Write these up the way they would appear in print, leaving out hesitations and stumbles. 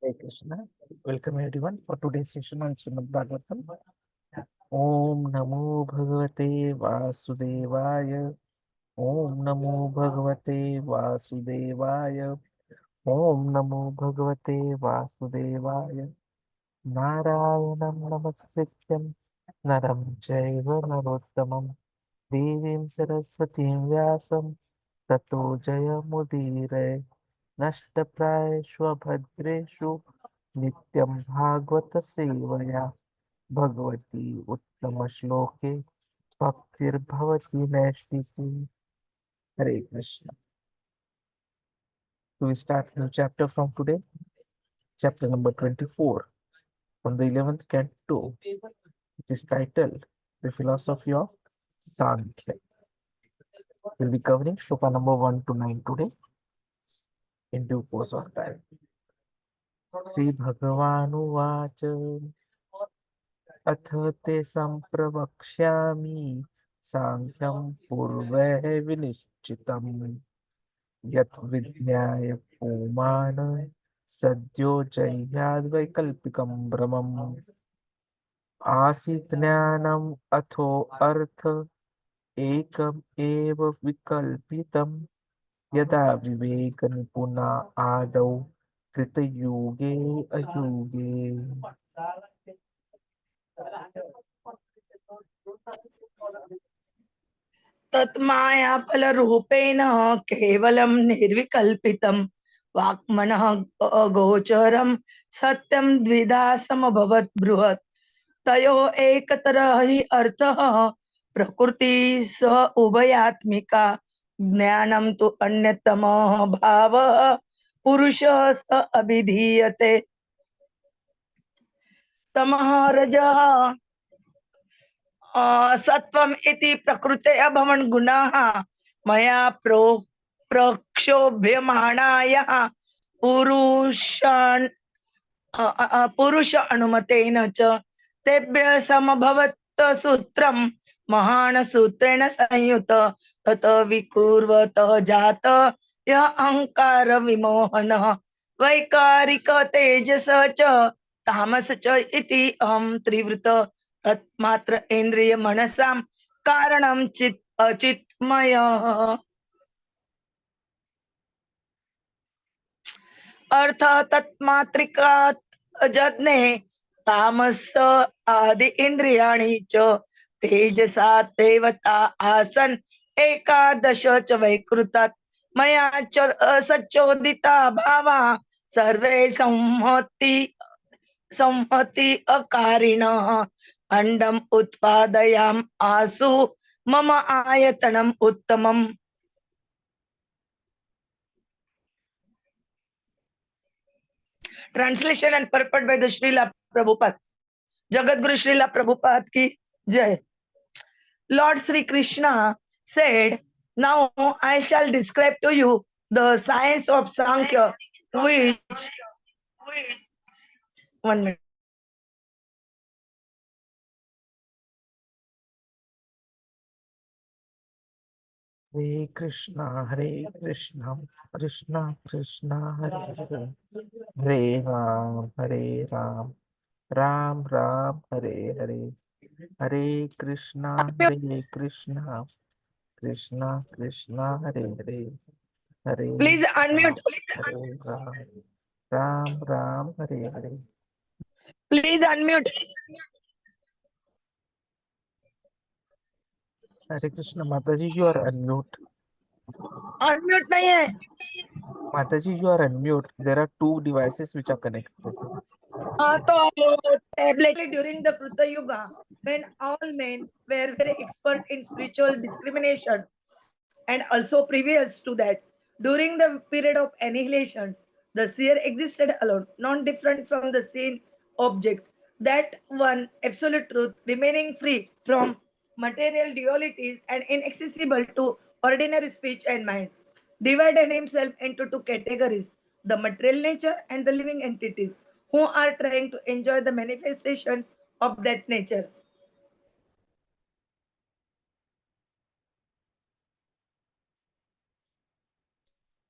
Hey Krishna, welcome everyone for today's session on Srimad Bhagwatam. Om Namo Bhagavate Vasudevaya. Om Namo Bhagavate Vasudevaya. Om Namo Bhagavate Vasudevaya. Narayanam Namaskrityam Naram Chaiva Narottamam Devim Saraswatim Vyasam Tato Jayamudire नष्टप्रायेष्वभद्रेषु नित्यं भागवत सेवया भगवती उत्तम श्लोके भक्तिर्भवति नैष्टिकी. Hare Krishna. So we start new chapter from today, chapter number 24, from the 11th canto. It is titled The Philosophy of Sankhya. We'll be covering shloka number 1 to 9 today in due course of time. Sri Bhagavanuvacha अथ ते सम्प्रवक्ष्यामि सांख्यं पूर्वैः विनिश्चितम् यत् विज्ञाय पुमान् सद्यो जह्याद्वैकल्पिकं भ्रमम् आसीत् ज्ञानम् अथो अर्थ एकम् एव विकल्पितं यदा विवेकनिपुणा आदौ कृतयुगे अयुगे. तत्माया फल रूपेण केवलं निर्विकल्पितं वाक्मनः गोचरं सत्यं द्विधा समभवत् बृहत् तयो एकतरः हि अर्थः प्रकृति स उभयात्मिका ज्ञानं तु अन्यतमः भावः पुरुषः स अभिधीयते तमः रजः सत्वम इति प्रकृते अभवन् गुणाः मया प्रक्षोभ्यमाणायाः पुरुषान् पुरुष अनुमतेन च तेभ्यः समभवत् सूत्रं महान सूत्रेण संयुत तत विकुर्वत जात यः अहंकार विमोहनः वैकारिक तेजस च तामस च इति अहं त्रिवृत तत्मात्र इंद्रिय मनसां कारणं चित् अचित्मयः अर्थ तत्मात्रिकात् जज्ञे तामस आदि इंद्रियाणि च तेजसा देवता आसन् एकादश च वैकृतात् मया च सच्चोदिता भावा सर्वे संहति अकारिणः अंडम उत्पादयाम आसु मम आयतनम उत्तमम्. Translation and purport by the Srila Prabhupada. Jagat Guru Srila Prabhupada ki jai. Lord Sri Krishna said, now I shall describe to you the science of Sankhya, which 1 minute. Hare Krishna, Krishna Krishna, Hare Hare, Hare Ram, Ram Ram, Hare Hare, Hare Krishna, Krishna Krishna, Hare Hare, Hare Please unmute. Ram, Ram Ram, Hare Hare. Please unmute. Hare Krishna, Mataji, you are unmute. Unmute nahi hai. Mataji, you are unmute. There are two devices which are connected. तो tablet during the Kruta Yuga, when all men were very expert in spiritual discrimination, and also previous to that, during the period of annihilation, the seer existed alone, non different from the seen object, that one absolute truth remaining free from material dualities and inaccessible to ordinary speech and mind, divided himself into two categories: the material nature and the living entities who are trying to enjoy the manifestation of that nature.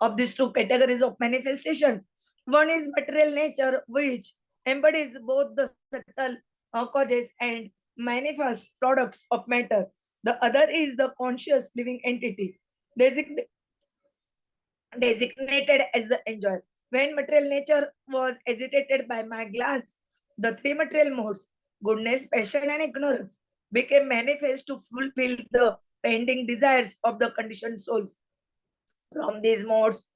Of these two categories of manifestation, One is material nature, which embodies both the subtle causes and manifest products of matter. The other is the conscious living entity, designated as the enjoyer. When material nature was agitated by my glance, the three material modes, goodness, passion, and ignorance, became manifest to fulfill the pending desires of the conditioned souls. From these modes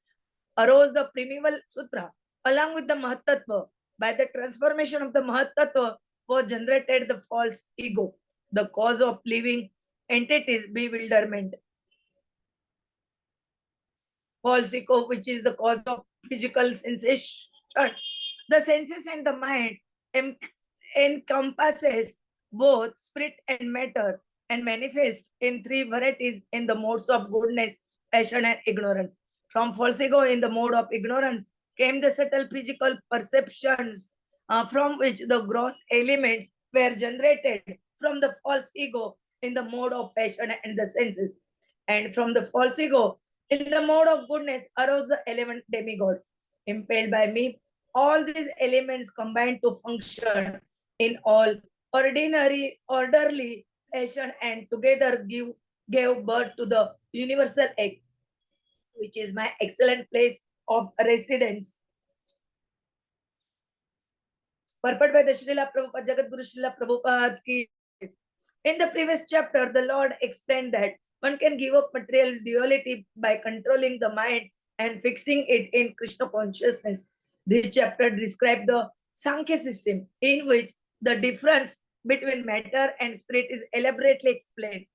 arose the primeval sutra, along with the Mahatattva. By the transformation of the Mahatattva was generated the false ego, the cause of living entities bewilderment. False ego, which is the cause of physical sensation. The senses and the mind encompasses both spirit and matter and manifest in three varieties in the modes of goodness, passion, and ignorance. From false ego in the mode of ignorance came the subtle physical perceptions from which the gross elements were generated from the false ego in the mode of passion and the senses. And from the false ego in the mode of goodness arose the 11 demigods. Impelled by me, all these elements combined to function in all ordinary, orderly fashion and together gave birth to the universal egg, which is my excellent place of residence. Purport by the Srila Prabhupada, Jagat Guru Srila Prabhupada ki. In the previous chapter, the Lord explained that one can give up material duality by controlling the mind and fixing it in Krishna consciousness. This chapter describes the Sankhya system, in which the difference between matter and spirit is elaborately explained.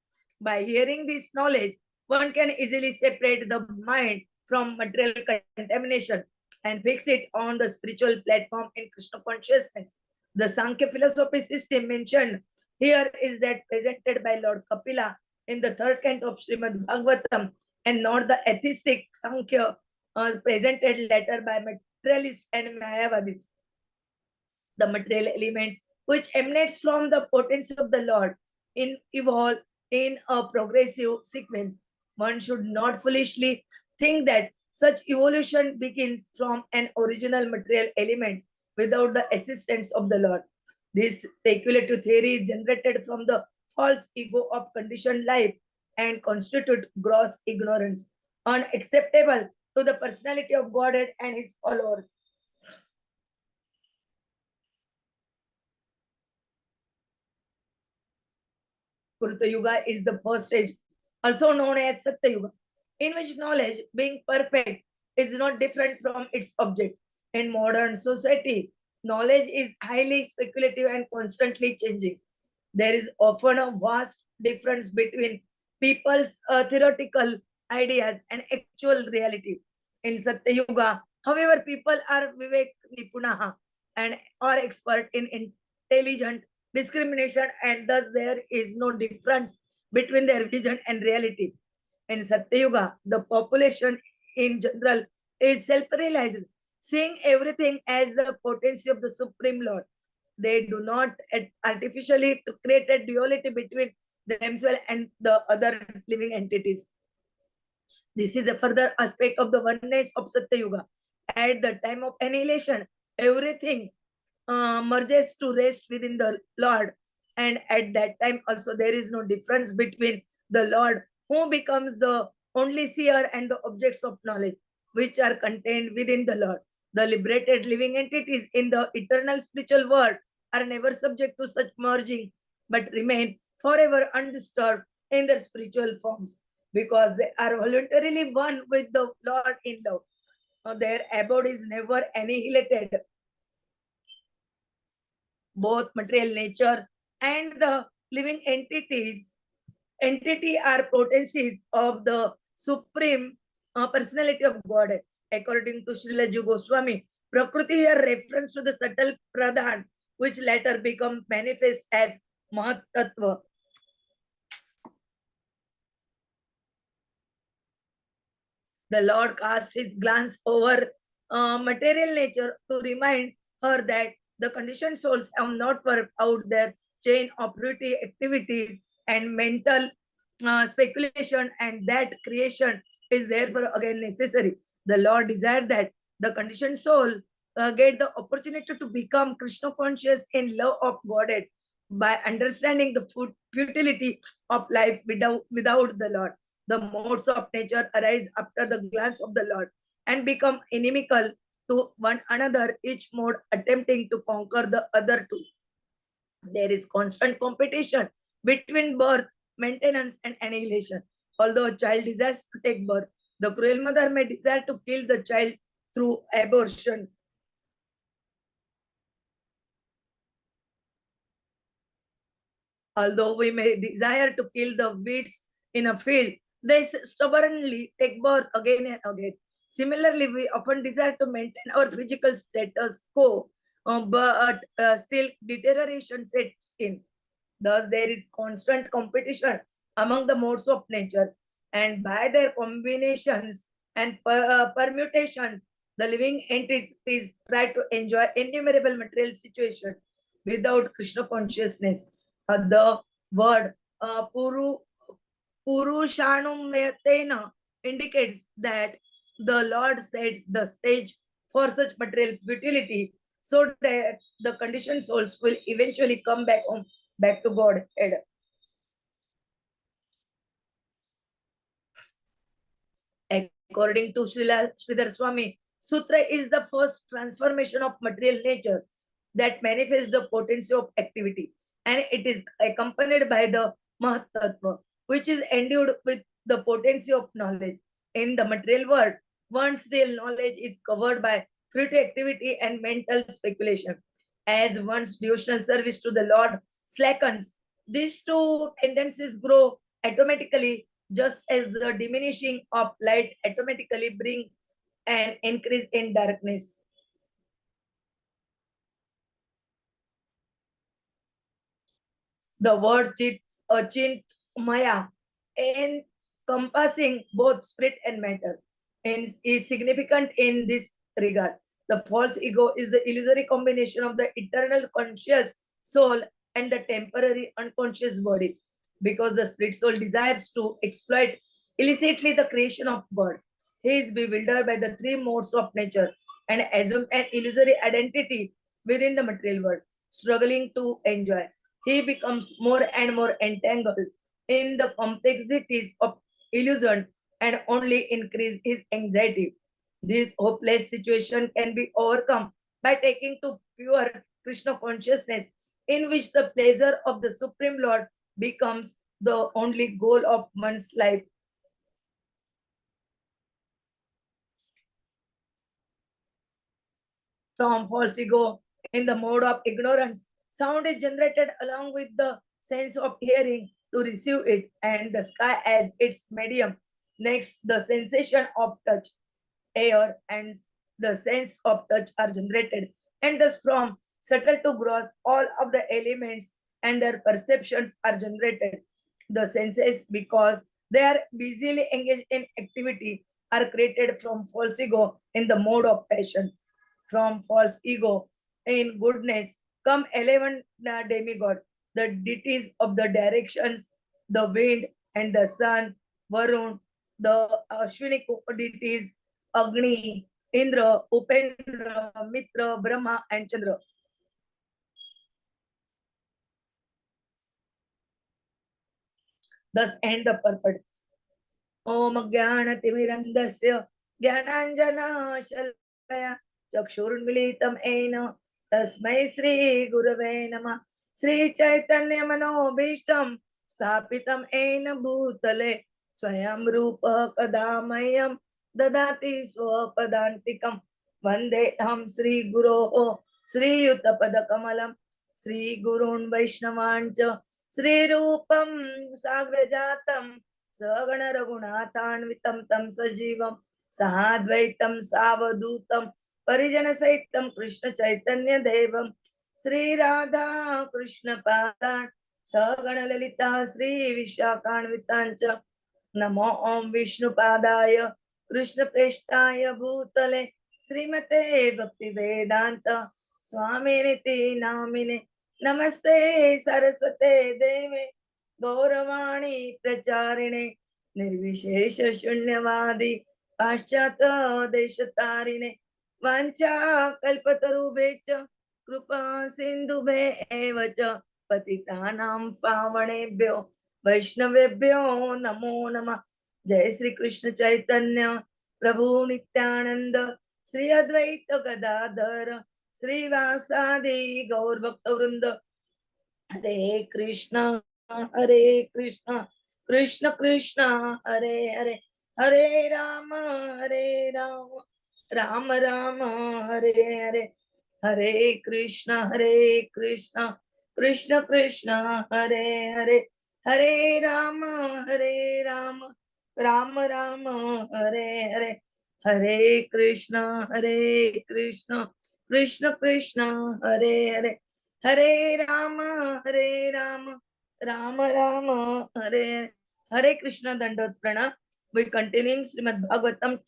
By hearing this knowledge, one can easily separate the mind from material contamination and fix it on the spiritual platform in Krishna consciousness. The Sankhya philosophy system mentioned here is that presented by Lord Kapila in the third canto of Srimad Bhagwatam, and not the atheistic Sankhya presented later by materialists and Mayavadis. The material elements which emanates from the potency of the Lord evolve in a progressive sequence. One should not foolishly think that such evolution begins from an original material element without the assistance of the Lord. This speculative theory is generated from the false ego of conditioned life and constitute gross ignorance, unacceptable to the personality of Godhead and his followers. Kruta Yuga is the first stage, also known as Satya Yuga, in which knowledge, being perfect, is not different from its object. In modern society, knowledge is highly speculative and constantly changing. There is often a vast difference between people's theoretical ideas and actual reality. In Satya Yuga, however, people are Vivek Nipunaha and are expert in intelligent discrimination, and thus there is no difference between their vision and reality. In Satya Yuga, the population in general is self-realized, seeing everything as the potency of the Supreme Lord. They do not artificially create a duality between themselves and the other living entities. This is a further aspect of the oneness of Satya Yuga. At the time of annihilation, everything merges to rest within the Lord. And at that time also there is no difference between the Lord who becomes the only seer and the objects of knowledge which are contained within the Lord. The liberated living entities in the eternal spiritual world are never subject to such merging but remain forever undisturbed in their spiritual forms because they are voluntarily one with the Lord in love. Their abode is never annihilated. Both material nature and the living entity are potencies of the supreme personality of God. According to Srila Jiva Goswami, Prakriti here reference to the subtle pradhan, which later become manifest as Mahat Tattva. The Lord cast his glance over material nature to remind her that the conditioned souls have not worked out their chain of purity activities and mental speculation, and that creation is therefore again necessary. The Lord desired that The conditioned soul get the opportunity to become Krishna conscious in love of Godhead by understanding the futility of life without the Lord. The modes of nature arise after the glance of the Lord and become inimical to one another, each mode attempting to conquer the other two. There is constant competition between birth, maintenance, and annihilation. Although a child desires to take birth, the cruel mother may desire to kill the child through abortion. Although we may desire to kill the weeds in a field, they stubbornly take birth again and again. Similarly, we often desire to maintain our physical status quo, but still deterioration sets in. Thus, there is constant competition among the modes of nature, and by their combinations and permutations, the living entities try to enjoy innumerable material situations without Krishna consciousness. The word Purushanumyatena indicates that the Lord sets the stage for such material futility so that the conditioned souls will eventually come back home, back to Godhead. According to Sridhar Swami, Sutra is the first transformation of material nature that manifests the potency of activity, and it is accompanied by the Mahatattva, which is endued with the potency of knowledge. In the material world, one's real knowledge is covered by fruitive activity and mental speculation. As one's devotional service to the Lord slackens, these two tendencies grow automatically, just as the diminishing of light automatically bring an increase in darkness. The word chint maya, encompassing both spirit and matter, is significant in this regard. The false ego is the illusory combination of the eternal conscious soul and the temporary unconscious body, because the spirit soul desires to exploit illicitly the creation of God. He is bewildered by the three modes of nature and assumes an illusory identity within the material world, struggling to enjoy. He becomes more and more entangled in the complexities of illusion and only increase his anxiety. This hopeless situation can be overcome by taking to pure Krishna consciousness, in which the pleasure of the Supreme Lord becomes the only goal of one's life. From false ego in the mode of ignorance, sound is generated along with the sense of hearing to receive it, and the sky as its medium. Next, the sensation of touch, air, and the sense of touch are generated, and thus from subtle to gross, all of the elements and their perceptions are generated. The senses, because they are busily engaged in activity, are created from false ego in the mode of passion. From false ego in goodness come 11 demigods, the deities of the directions, the wind and the sun, Varun, the Ashwini deities, Agni, Indra, Upendra, Mitra, Brahma, and Chandra. Thus end the purport. Om ज्ञानतिमिरन्दस्य ज्ञानाञ्जनशलाकया चक्षुर्मिलितं येन तस्मै श्रीगुरवे नमः. श्रीचैतन्यमनोभीष्टं स्थापितं येन भूतले स्वयं रूपः कदा मह्यं ददाति स्वपदान्तिकं. वन्देऽहं श्रीगुरोः श्रीयुतपदकमलं श्रीगुरून् वैष्णवान् च श्रीरूपं साग्रजातं सगण रघुनाथान्वितं तं सजीवं सहाद्वैतं सावधूतं परिजन सहितं कृष्ण चैतन्य देवं श्री राधा कृष्ण पादान् सगण ललिता श्री विशाखान्वितांच. नमो ओम विष्णुपादाय कृष्ण प्रेष्ठाय भूतले श्रीमते भक्ति वेदांत स्वामिनिति नामिने. नमस्ते सरस्वते देवे गौरवाणी प्रचारिणे निर्विशेष शून्यवादी पाश्चात देशतारिणे वाञ्छा कल्पतरुभ्यश्च कृपा सिन्धुभ्येव च पतितानां पावनेभ्यो वैष्णवेभ्यो नमो नमः। जय श्री कृष्ण चैतन्य प्रभु नित्यानंद श्री अद्वैत गदाधर श्रीवासादि गौर भक्त वृंद। हरे कृष्ण कृष्ण कृष्ण हरे हरे, हरे राम राम राम हरे हरे, हरे कृष्ण कृष्ण कृष्ण हरे हरे, हरे राम राम राम हरे हरे, हरे कृष्ण कृष्ण कृष्ण हरे हरे, हरे राम राम राम हरे हरे कृष्ण। दंडोत प्रणाम। We continuing Srimad Bhagwatam,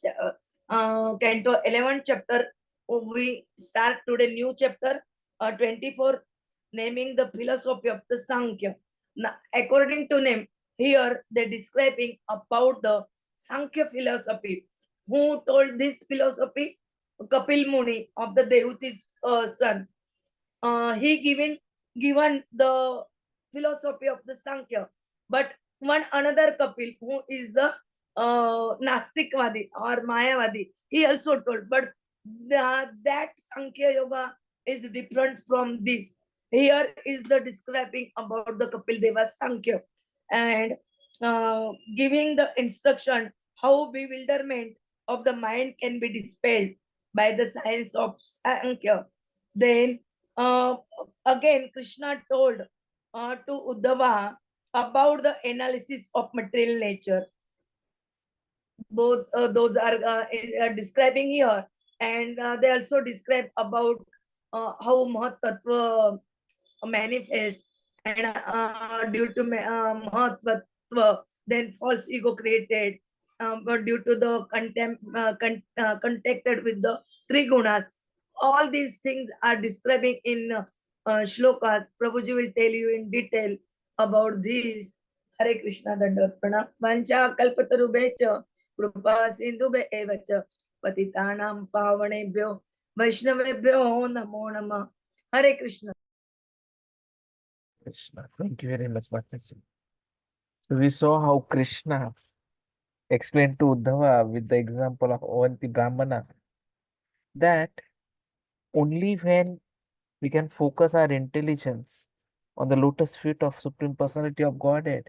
Canto 11 chapter. We start today new chapter 24, naming the philosophy of the Sankhya. Now, according to name, here they describing about the Sankhya philosophy. Who told this philosophy? Kapil Muni of the Devuti's son. He given the philosophy of the Sankhya, but one another Kapil who is the Nastikvadi or Mayavadi, he also told, but that Sankhya Yoga is different from this. Here is the describing about the Kapil Deva Sankhya and giving the instruction how bewilderment of the mind can be dispelled by the science of Sankhya. Then uh, again, Krishna told to Uddhava about the analysis of material nature. Both those are describing here, and they also describe about how Mahat Tattva manifest, and due to Mahatvatva, then false ego created, but due to the contacted with the three gunas. All these things are describing in shlokas. Prabhuji will tell you in detail about this. Hare Krishna Dandavatpana. Vancha kalpatarubhecha कृपा सिंधुभ्य एव च पतितानां पावनेभ्यो वैष्णवेभ्यो नमो नमः। हरे Krishna. Krishna. Thank you very much, Mataji. So we saw how Krishna explained to Uddhava with the example of Avanti Brahmana that only when we can focus our intelligence on the lotus feet of Supreme Personality of Godhead,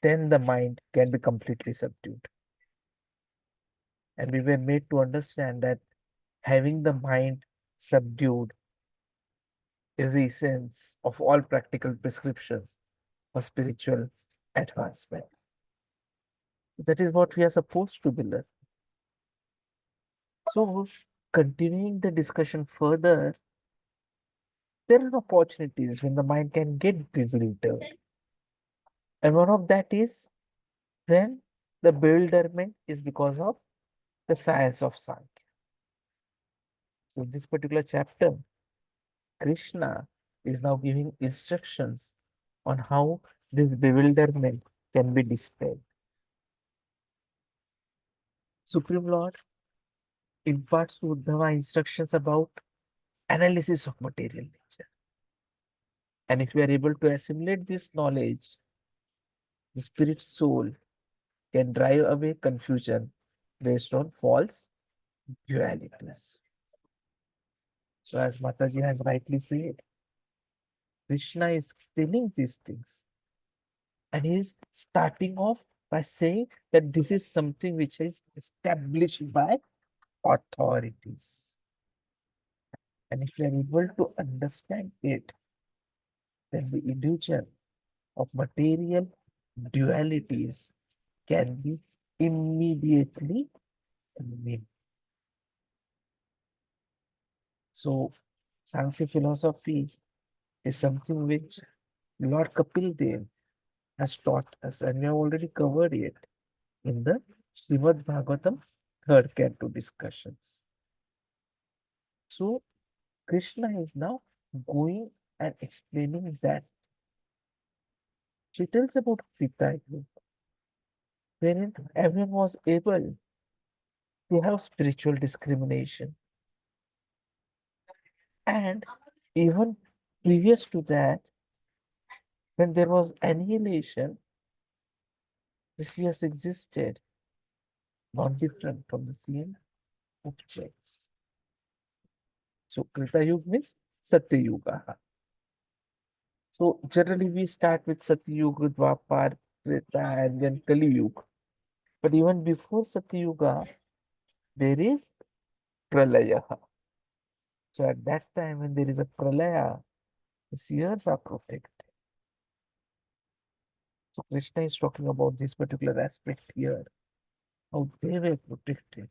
then the mind can be completely subdued. And we were made to understand that having the mind subdued is the essence of all practical prescriptions for spiritual advancement. That is what we are supposed to be learning. So, continuing the discussion further, there are opportunities when the mind can get bewildered. And one of that is when the bewilderment is because of the science of Sankhya. So, in this particular chapter, Krishna is now giving instructions on how this bewilderment can be dispelled. Supreme Lord imparts to Uddhava instructions about analysis of material nature. And if we are able to assimilate this knowledge, the spirit soul can drive away confusion based on false dualities. So, as Mataji has rightly said, Krishna is telling these things and he is starting off by saying that this is something which is established by authorities. And if we are able to understand it, then the illusion of material dualities can be immediately eliminated. So, Sankhya philosophy is something which Lord Kapil Dev has taught us, and we have already covered it in the Srimad Bhagwatam third canto discussions. So, Krishna is now going and explaining that. She tells about Trita Yuga, wherein everyone was able You have spiritual discrimination. And even previous to that, when there was annihilation, the seers existed, not different from the same objects. So Krita Yuga means Satya Yuga. So generally we start with Satya Yuga, Dwapar, Treta, and then Kali Yuga. But even before Satya Yuga, there is Pralaya. So at that time, when there is a Pralaya, the seers are protected. So Krishna is talking about this particular aspect here, how they were protected.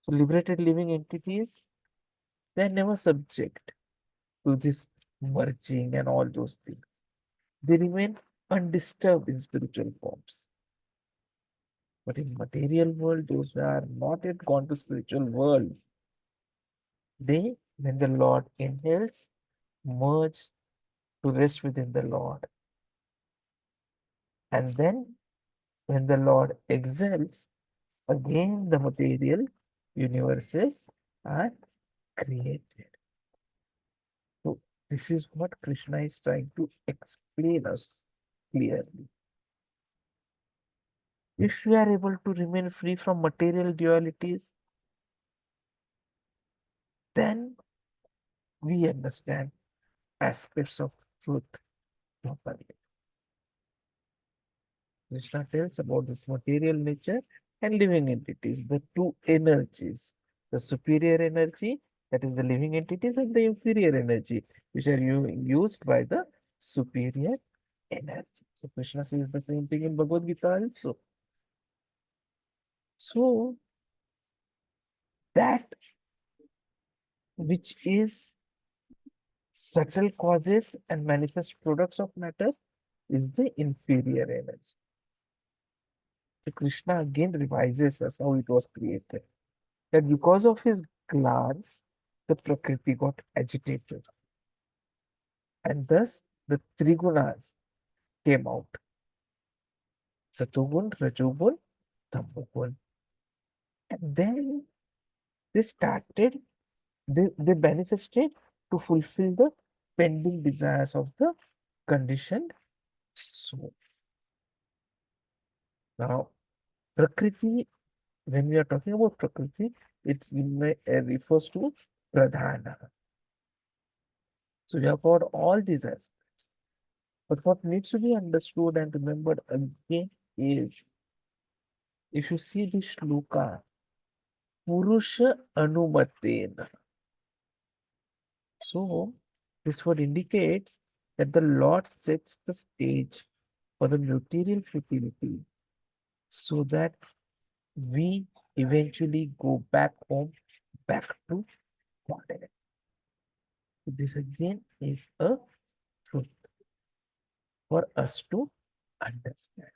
So liberated living entities, they are never subject to this merging and all those things. They remain undisturbed in spiritual forms. But in material world, those who are not yet gone to spiritual world, they, when the Lord inhales, merge to rest within the Lord. And then when the Lord exhales, again the material universes are created. So this is what Krishna is trying to explain us clearly. If we are able to remain free from material dualities, then we understand aspects of truth properly. Krishna tells about this material nature and living entities, the two energies, the superior energy, that is the living entities, and the inferior energy, which are used by the superior energy. So Krishna says the same thing in Bhagavad Gita also. So that which is subtle causes and manifest products of matter is the inferior energy. So Krishna again revises us how it was created. That because of his glance, the Prakriti got agitated. And thus the Trigunas came out. Satogun, Rajogun, Tamogun. And then they started, they manifested to fulfill the pending desires of the conditioned soul. Now, Prakriti, when we are talking about Prakriti, it refers to Pradhana. So we have got all these aspects. But what needs to be understood and remembered again is, if you see the shloka, Purusha Anumatena. So this word indicates that the Lord sets the stage for the material futility so that we eventually go back home, back to God. This again is a truth for us to understand.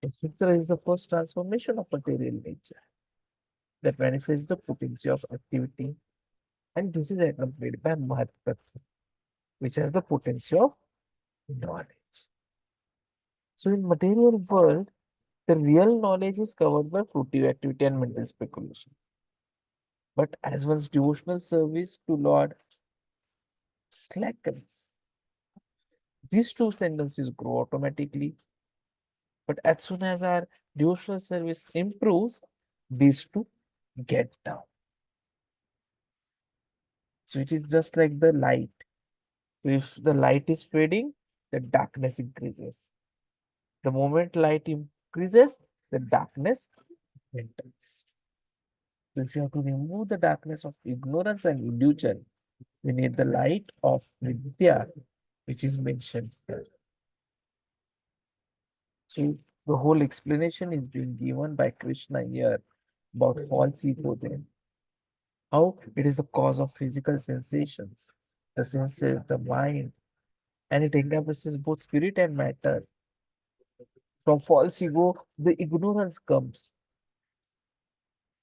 The Sutra is the first transformation of material nature that manifests the potency of activity, and this is accompanied by Mahatma, which has the potency of knowledge. So in material world, the real knowledge is covered by fruitive activity and mental speculation. But as one's devotional service to Lord slackens, these two tendencies grow automatically. But as soon as our devotional service improves, these two get down. So it is just like the light. If the light is fading, the darkness increases. The moment light increases, the darkness enters. So if you have to remove the darkness of ignorance and illusion, we need the light of Vidya, which is mentioned here. So the whole explanation is being given by Krishna here about false ego then. How it is the cause of physical sensations, the senses, the mind, and it encompasses both spirit and matter. From false ego, the ignorance comes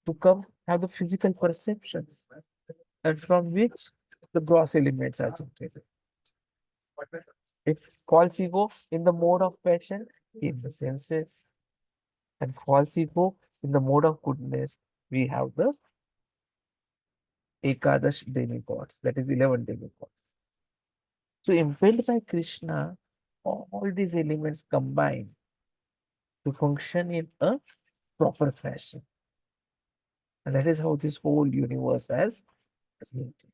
to come have the physical perceptions, and from which the gross elements are generated. If false ego in the mode of passion, in the senses, and false ego In the mode of goodness, we have the Ekadash demigods, that is 11 demigods. So impelled by Krishna, all these elements combine to function in a proper fashion. And that is how this whole universe has created.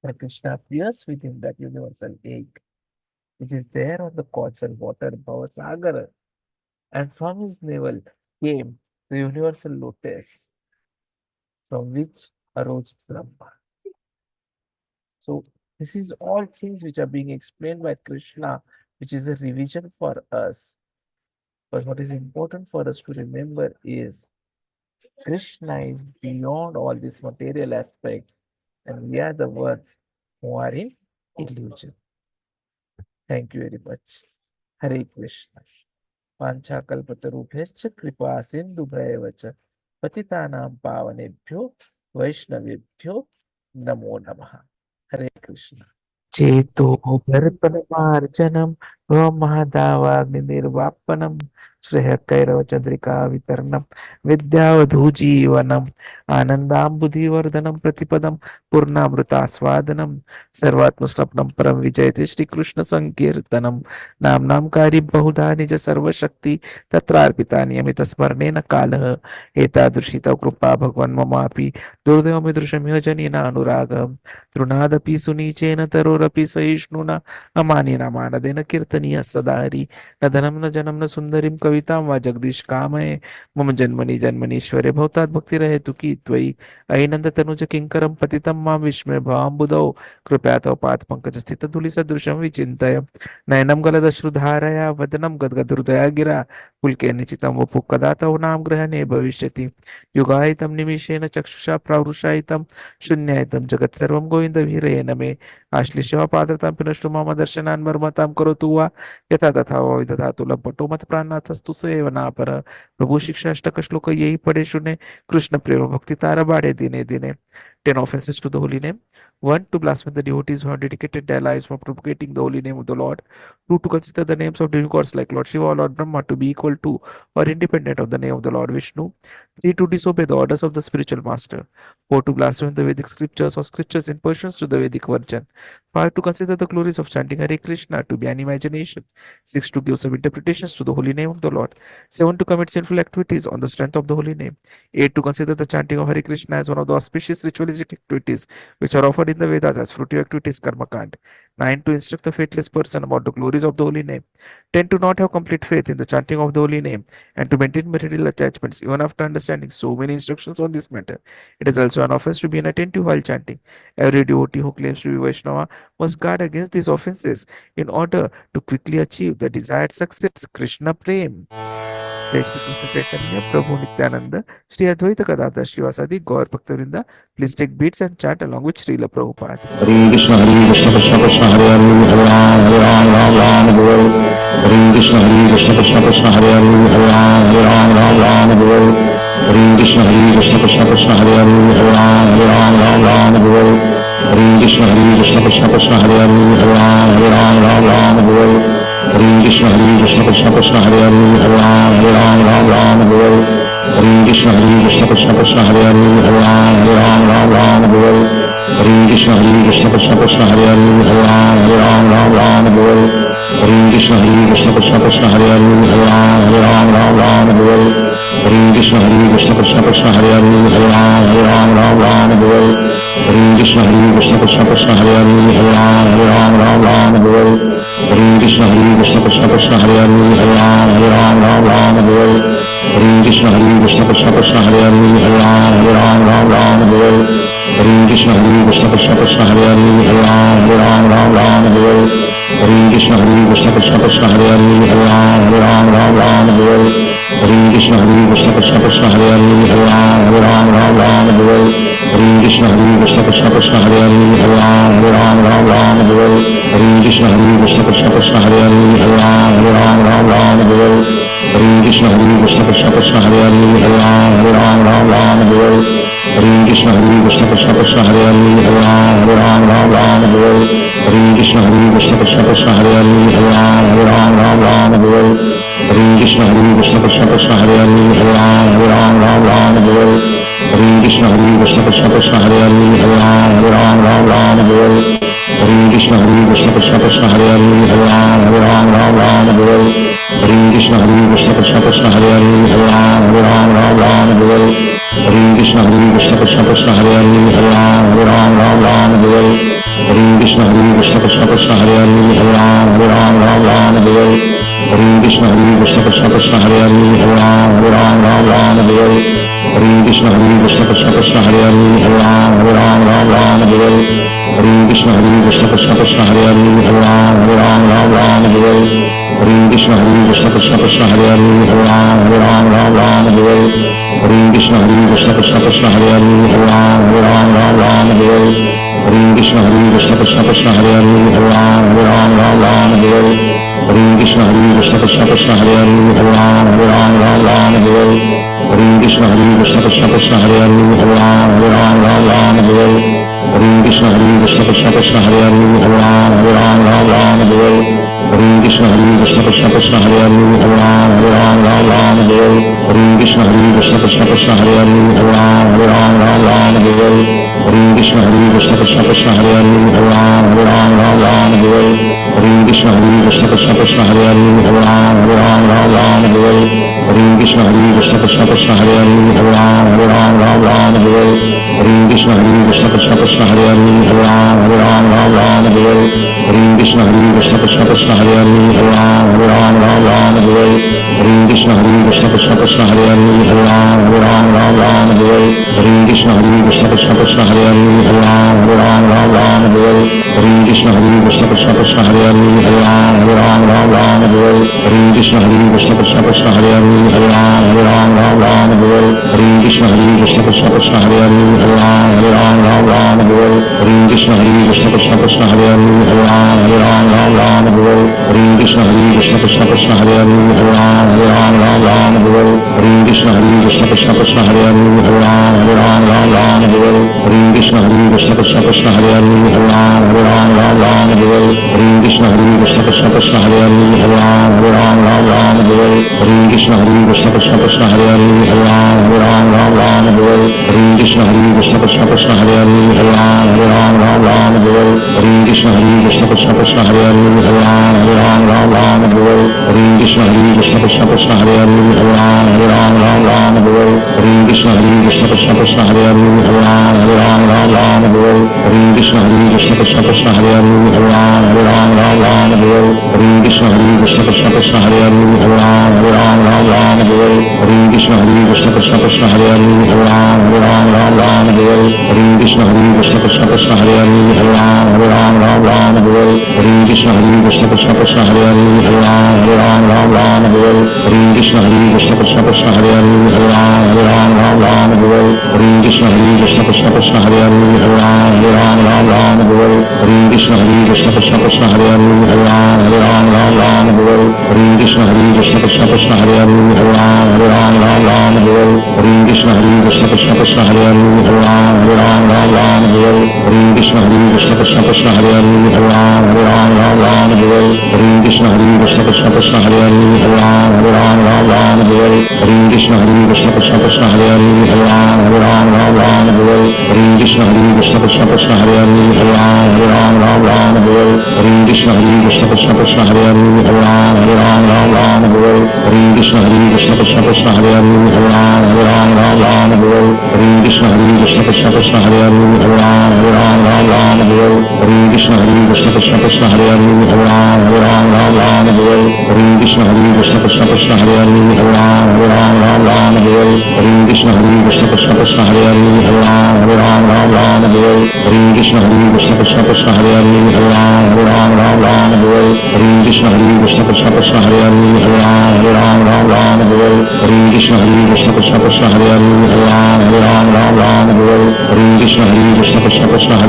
And Krishna appears within that universal egg, which is there on the causal water Bhavasagara. And from his navel came the universal lotus, from which arose Brahma. So this is all things which are being explained by Krishna, which is a revision for us. But what is important for us to remember is Krishna is beyond all these material aspects, and we are the ones who are in illusion. Thank you very much. Hare Krishna. वाञ्छाकल्पतरुभ्यश्च कृपा सिन्धुभ्येव च पतितानां पावनेभ्यो वैष्णवेभ्यो नमो नमः. हरे कृष्ण. चेतो दर्पणमार्जनं महदावाग्निर्वापनं श्रेयकैरवचन्द्रिका वितरणं विद्यावधूजीवनम् आनन्दाम्बुधिवर्धनं प्रतिपदं पूर्णामृतास्वादनं सर्वात्मस्वप्नं परं विजयते श्रीकृष्णसङ्कीर्तनं नाम्नां कार्यं बहुधा निज सर्वशक्ति तत्रार्पितानि अमितस्मरणेन कालः एतादृशी तव कृपा भगवन् ममापि दुर्दैवमिदृशमिह जनिनानुरागम् तृणादपि सुनीचेन तरोरपि सहिष्णुना अमानिना मानदेन कीर्तनीय सदा हरि न धनं न जनं न सुन्दरीं कवितां वा जगदीश कामये मम जन्मनि जन्मनीश्वरे भवतात् भक्तिरहेतु की त्वयि अयिनन्दतनुज किङ्करं पतितं मां विस्मय भवाम्बुधौ कृपया तव पादपङ्कजस्थितधूलिसदृशं विचिन्तय नयनं गलदश्रुधारया वदनं गद्गदहृदया गिरा पुलकेन निचितं वपुः कदा तव नाम ग्रहणे भविष्यति युगायितं निमिषेण चक्षुषा प्रावृषायितं शून्यायतं जगत्सर्वं गोविन्दवीरेण मे आश्लिष्य पात्रतां पिनष्टु मम दर्शनान् मर्मतां करोतु वा यथा तथा वा विदधातु लम्पटो मत प्राणनाथस्तु सेवनापर प्रभु शिक्षाष्टक श्लोक यही पढ़े सुने कृष्ण प्रेम भक्ति तारा बाढ़े दिने दिने 10 offenses to the holy name. 1. To blaspheme the devotees who have dedicated their lives for propagating the holy name of the Lord. 2. To consider the names of demigods like Lord Shiva or Lord Brahma to be equal to or independent of the name of the Lord Vishnu. 3. To disobey the orders of the spiritual master. 4. To blaspheme the Vedic scriptures or scriptures in pursuance to the Vedic virgin. 5. To consider the glories of chanting Hare Krishna to be an imagination. 6. To give some interpretations to the holy name of the Lord. 7. To commit sinful activities on the strength of the holy name. 8. To consider the chanting of Hare Krishna as one of the auspicious ritualistic activities which are offered in the Vedas as fruitive activities karma kand. 9. To instruct the faithless person about the glories of the holy name. 10. To not have complete faith in the chanting of the holy name and to maintain material attachments even after understanding so many instructions on this matter. It is also an offense to be inattentive while chanting. Every devotee who claims to be Vaishnava must guard against these offenses in order to quickly achieve the desired success. Krishna Prem. जय श्री कृष्ण चैतन्य प्रभु नित्यानंद श्री अद्वैत गदाधर श्रीवासादि गौर भक्तवृंद please take beats and chant along with Srila Prabhupada. Hare Krishna Krishna Krishna Hare Hare Hare Rama Rama Rama Hare Hare Krishna Krishna Krishna Hare Hare Rama Rama Hare Krishna Krishna Krishna Hare Hare Rama Rama Hare Krishna Krishna Hare Rama Hare Krishna Krishna Hare Rama Hare Krishna Krishna Hare Rama Hare Krishna Krishna Hare Ram Krishna Krishna Hare Rama Hare Krishna Krishna Hare Ram Krishna Krishna Hare Ram Krishna Krishna Hare Ram Krishna Krishna Hare Ram Krishna Krishna Hare Ram Krishna Krishna Hare Ram Krishna Krishna Hare Ram Krishna Krishna Hare Ram Krishna Krishna Hare Ram Krishna Krishna Hare Ram Krishna Krishna Hare Ram Krishna Krishna Hare Ram Hare Krishna Krishna Krishna Hare Hare Hare Ram Ram Ram Hare Hare Hare Krishna Krishna Krishna Hare Hare Hare Ram Ram Ram Hare Hare Hare Krishna Krishna Krishna Hare Hare Hare Ram Ram Ram Hare Hare Hare Krishna Krishna Krishna Hare Hare Hare Ram Ram Ram Hare Hare Hare Krishna Krishna Krishna Hare Hare Hare Ram Ram Ram Hare Hare Hare Krishna Krishna Krishna Hare Hare Hare Ram Ram Ram Hare Hare Hare Krishna Krishna Krishna Hare Hare Hare Ram Ram Ram Hare Hare Hare Krishna Krishna Krishna Hare Hare Hare Ram Ram Ram Hare Hare Hare Krishna Krishna Krishna Hare Hare Hare Ram Ram Ram Hare Hare Hare Krishna Krishna Krishna Hare Hare Hare Ram Ram Ram Hare Hare Hare Krishna Krishna Krishna Hare Hare Hare Ram Ram Ram Hare Hare Hare Krishna Krishna Krishna Hare Hare Hare Ram Ram Ram Hare Hare Hare Krishna Krishna Krishna Hare Hare Hare Ram Ram Ram Hare Hare Hare Krishna Krishna Krishna Hare Hare Hare Ram Ram Ram Hare Hare Hare Krishna Krishna Krishna Hare Hare Hare Ram Ram Ram Hare Hare Hare Krishna Krishna Krishna Hare Hare Hare Ram Ram Ram Hare Hare Hare Krishna Krishna Krishna Hare Hare Hare Ram Ram Ram Hare Hare Hare Krishna Krishna Krishna Hare Hare Hare Ram Ram Ram Hare Hare Hare Krishna Krishna Krishna Hare Hare Hare Ram Ram Ram Hare Hare Hare Krishna Krishna Krishna Hare Hare Hare Ram Ram Ram Hare Hare Hare Krishna Krishna Krishna Hare Hare Hare Ram Ram Ram Hare Hare Hare Krishna Krishna Krishna Hare Hare Hare Ram Ram Ram Hare Hare Hare Krishna Krishna Krishna Hare Hare Hare Ram Ram Ram Hare Hare Hare Krishna Krishna Krishna Hare Hare Hare Ram Ram Ram Hare Hare Hare Krishna Krishna Krishna Hare Hare Hare Ram Ram Ram Hare Hare Hare Krishna Krishna Krishna Hare Hare Hare Ram Ram Ram Hare Hare Hare Krishna Krishna Krishna Hare Hare Hare Ram Ram Ram Hare Hare Hare Krishna Krishna Krishna Hare Hare Hare Ram Ram Ram Hare Hare Hare Krishna Krishna Krishna Hare Hare Hare Ram Ram Ram Hare Hare Hare Krishna Krishna Krishna Hare Hare Hare Ram Ram Ram Hare Hare Hare Krishna Krishna Krishna Hare Hare Hare Ram Ram Ram Hare Hare Hare Krishna Krishna Krishna Hare Hare Hare Ram Ram Ram Hare Hare Hare Krishna Krishna Krishna Hare Hare Hare Ram Ram Ram Hare Hare Hare Krishna Krishna Krishna Hare Hare Hare Ram Ram Ram Hare Hare Hare Krishna Krishna Krishna Hare Hare Hare Ram Ram Ram Hare Hare Hare Krishna Krishna Krishna Hare Hare Hare Ram Ram Ram Hare Hare Hare Krishna Krishna Krishna Hare Hare Hare Ram Ram Ram Hare Hare Hare Krishna Krishna Krishna Hare Hare Hare Ram Ram Ram Hare Hare Hare Krishna Krishna Krishna Hare Hare Hare Ram Ram Ram Hare Hare Hare Krishna Krishna Krishna Hare Hare Hare Ram Ram Ram Hare Hare Hare Krishna Krishna Krishna Hare Hare Hare Ram Ram Ram Hare Hare Hare Krishna Krishna Krishna Hare Hare Hare Ram Ram Ram Hare Hare Hare Krishna Krishna Krishna Hare Hare Hare Ram Ram Ram Hare Hare Hare Krishna Krishna Krishna Hare Hare Hare Ram Ram Ram Hare Hare Hare Krishna Krishna Krishna Hare Hare Hare Ram Ram Ram Hare Hare Hare Krishna Krishna Krishna Hare Hare Hare Ram Ram Ram Hare Hare Hare Krishna Krishna Krishna Hare Hare Hare Ram Ram Ram Hare Hare Hare Krishna Krishna Krishna Hare Hare Hare Ram Ram Ram Hare Hare Hare Krishna Krishna Krishna Hare Hare Hare Ram Ram Ram Hare Hare Hare Krishna Krishna Krishna Hare Hare Hare Ram Ram Ram Hare Hare Hare Krishna Krishna Krishna Hare Hare Hare Ram Ram Ram Hare Hare Hare Krishna Krishna Krishna Hare Hare Hare Ram Ram Ram Hare Hare Hare Krishna Krishna Krishna Hare Hare Hare Ram Ram Ram Hare Hare Hare Krishna Krishna Krishna Hare Hare Hare Ram Ram Ram Hare Hare Hare Krishna Krishna Krishna Hare Hare Hare Ram Ram Ram Hare Hare Hare Krishna Krishna Krishna Hare Hare Hare Ram Ram Ram Hare Hare Hare Krishna Krishna Krishna Hare Hare Hare Ram Ram Ram Hare Hare Hare Krishna Krishna Krishna Hare Hare Hare Ram Ram Ram Hare Hare Hare Krishna Krishna Krishna Hare Hare Hare Ram Ram Ram Hare Hare Hare Krishna Krishna Krishna Hare Hare Hare Ram Ram Ram Hare Hare Hare Krishna Krishna Krishna Hare Hare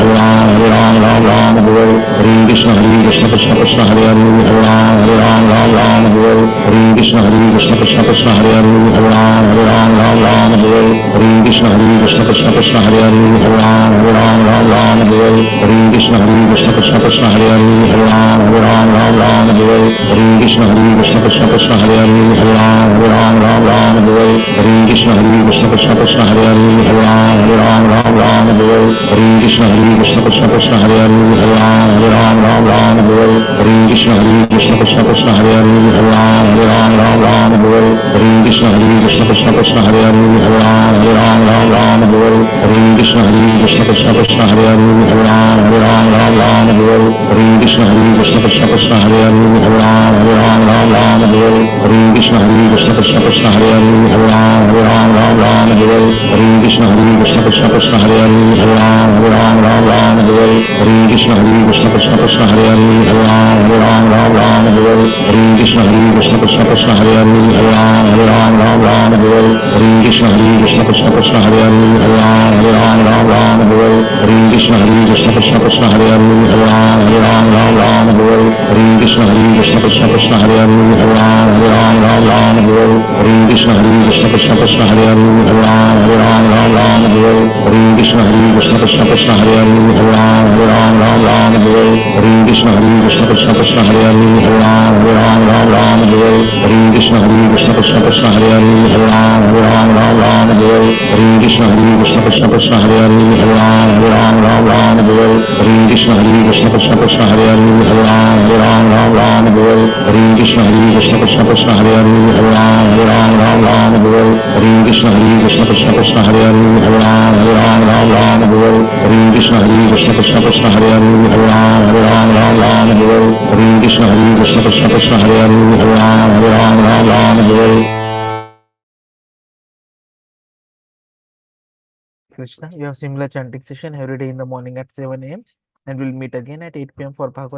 Hare Ram Ram Ram Hare Hare Krishna Krishna Krishna Hare Hare Hare Ram Ram Ram Hare Hare Krishna Krishna Krishna Hare Hare Hare Ram Ram Ram Hare Hare Krishna Krishna Krishna Hare Hare Hare Ram Ram Ram Hare Hare Krishna Krishna Krishna Hare Hare Hare Ram Ram Ram Hare Hare Krishna Krishna Krishna Hare Hare Hare Ram Ram Ram Hare Hare Krishna Krishna Krishna Hare Hare Hare Ram Ram Ram Hare Hare Krishna Krishna Krishna Hare Hare Hare Ram Ram Ram Hare Hare Krishna Krishna Krishna Hare Hare Hare Ram Ram Ram Hare Hare Krishna Krishna Krishna Hare Hare Hare Ram Ram Ram Hare Hare Krishna Krishna Krishna Hare Hare Hare Ram Ram Ram Hare Hare Krishna Krishna Krishna Hare Hare Hare Ram Ram Ram Hare Hare Krishna Krishna Krishna Hare Hare Hare Ram Ram Ram Hare Hare Krishna Krishna Krishna Hare Hare Hare Ram Ram Ram Hare Hare Krishna Krishna Krishna Hare Hare Hare Ram Ram Ram Hare Hare Krishna Krishna Krishna Hare Hare Hare Ram Ram Ram Hare Hare Krishna Krishna Krishna Hare Hare Hare Ram Ram Ram Hare Hare Krishna Krishna Krishna Hare Hare Hare Ram Ram Ram Hare Hare Krishna Krishna Krishna Hare Hare Hare Ram Ram Ram Hare Hare Krishna Krishna Krishna Hare Hare Hare Ram Ram Ram Hare Hare Krishna Krishna Krishna Hare Hare Hare Ram Ram Ram Hare Hare Krishna Krishna Krishna Hare Hare Hare Ram Ram Ram Hare Hare Krishna Krishna Krishna Hare Hare Hare Ram Ram Ram Hare Hare Krishna Krishna Krishna Hare Hare Hare Ram Ram Ram Hare Hare Krishna Krishna Krishna Hare Hare Hare Ram Ram Ram Hare Hare Krishna Krishna Krishna Hare Hare Hare Ram Ram Ram Hare Hare Krishna Krishna Krishna Hare Hare Hare Ram Ram Ram Hare Hare Krishna Krishna Krishna Hare Hare Hare Ram Ram Ram Hare Hare Krishna Krishna Krishna Hare Hare Hare Ram Ram Ram Hare Krishna, you have similar chanting session every day in the morning at 7 a.m. and we'll meet again at 8 p.m. for Bhagavad